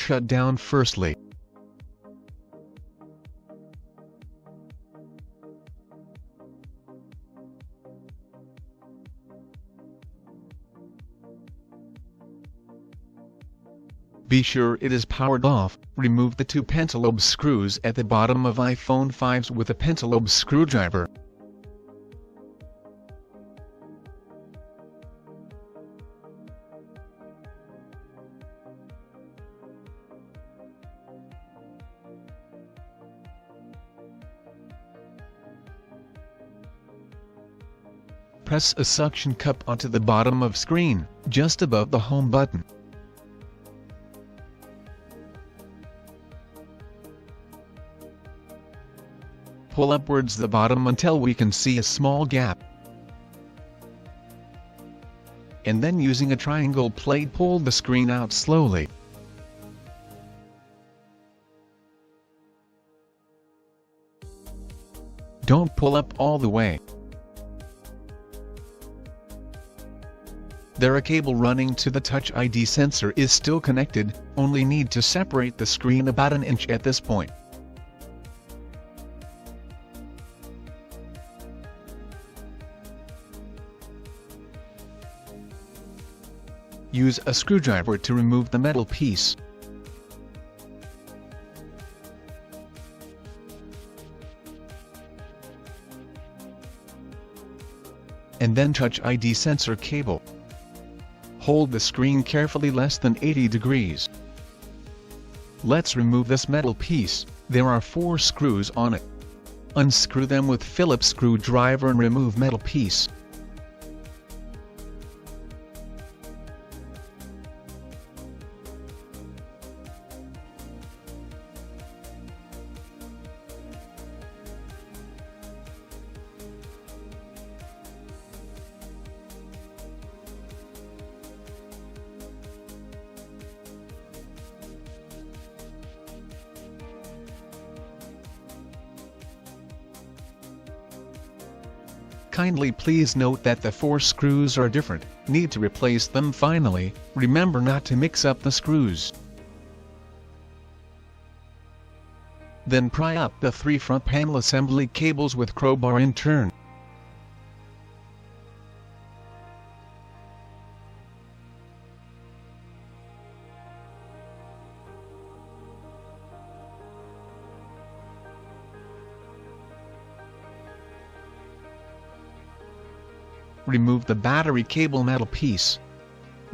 shut down firstly. Be sure it is powered off. Remove the two pentalobe screws at the bottom of iPhone 5s with a pentalobe screwdriver. Press a suction cup onto the bottom of screen, just above the home button. Pull upwards the bottom until we can see a small gap. And then using a triangle plate pull the screen out slowly. Don't pull up all the way. There a cable running to the Touch ID sensor is still connected, only need to separate the screen about an inch at this point. Use a screwdriver to remove the metal piece. And then Touch ID sensor cable. Hold the screen carefully less than 80 degrees. Let's remove this metal piece. There are 4 screws on it. Unscrew them with Phillips screwdriver and remove metal piece. Kindly please note that the 4 screws are different, need to replace them finally, remember not to mix up the screws. Then pry up the 3 front panel assembly cables with crowbar in turn. Remove the battery cable metal piece.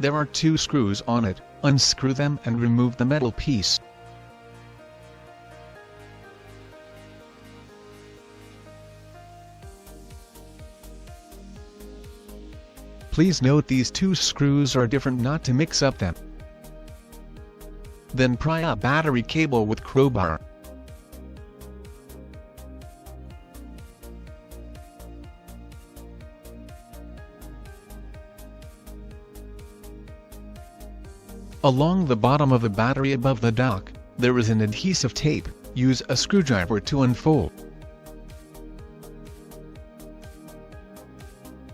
There are 2 screws on it, unscrew them and remove the metal piece. Please note these 2 screws are different, not to mix up them. Then pry up battery cable with crowbar. Along the bottom of the battery above the dock, there is an adhesive tape. Use a screwdriver to unfold.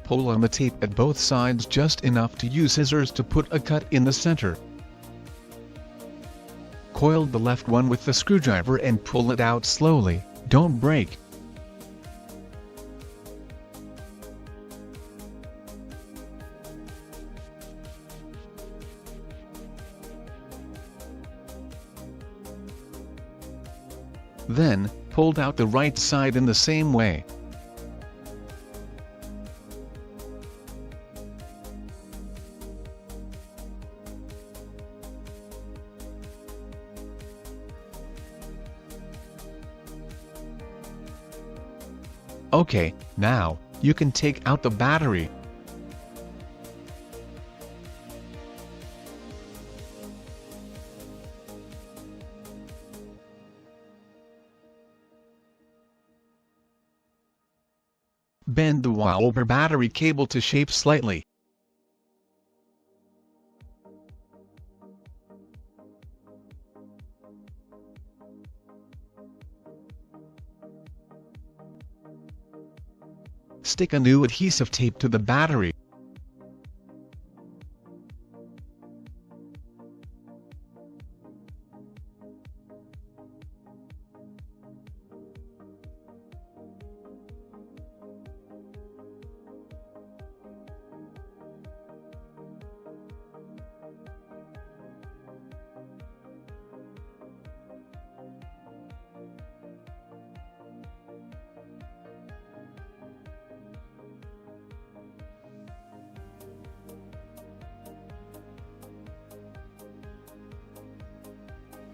Pull on the tape at both sides just enough to use scissors to put a cut in the center. Coil the left one with the screwdriver and pull it out slowly, don't break. Then, pulled out the right side in the same way. Okay, now, you can take out the battery. Bend the Uowlbear battery cable to shape slightly. Stick a new adhesive tape to the battery.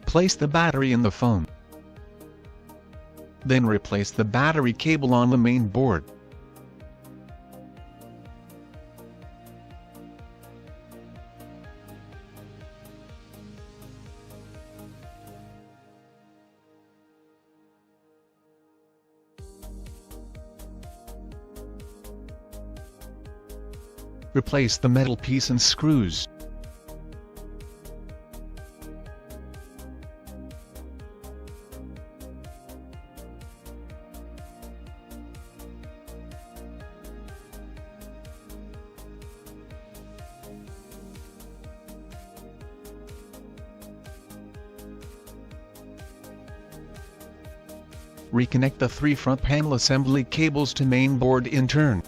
Place the battery in the phone. Then replace the battery cable on the main board. Replace the metal piece and screws. Reconnect the 3 front panel assembly cables to main board in turn.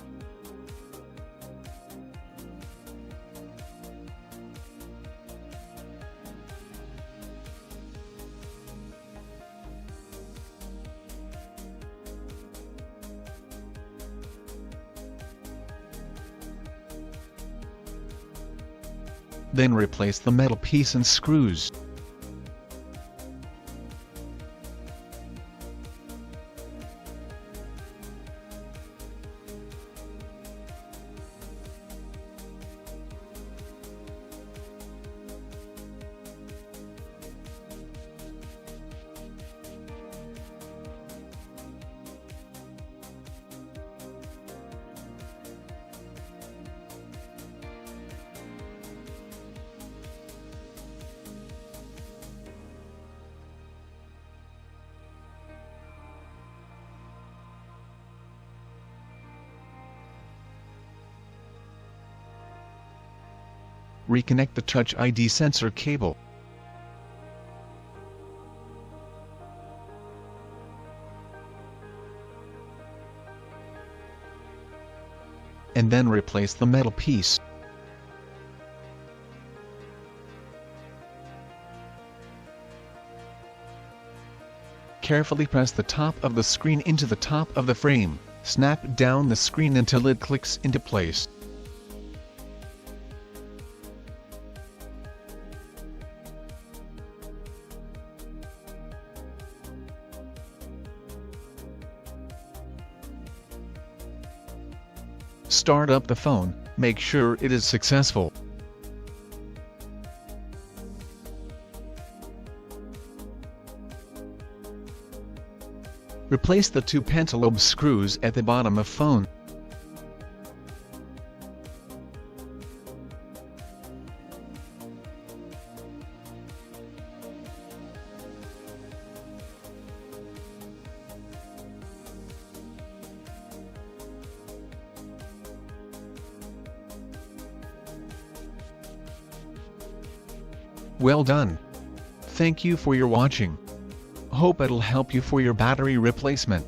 Then replace the metal piece and screws. Reconnect the Touch ID sensor cable. And then replace the metal piece. Carefully press the top of the screen into the top of the frame. Snap down the screen until it clicks into place. Start up the phone, make sure it is successful. Replace the 2 pentalobe screws at the bottom of phone. Well done. Thank you for your watching. Hope it'll help you for your battery replacement.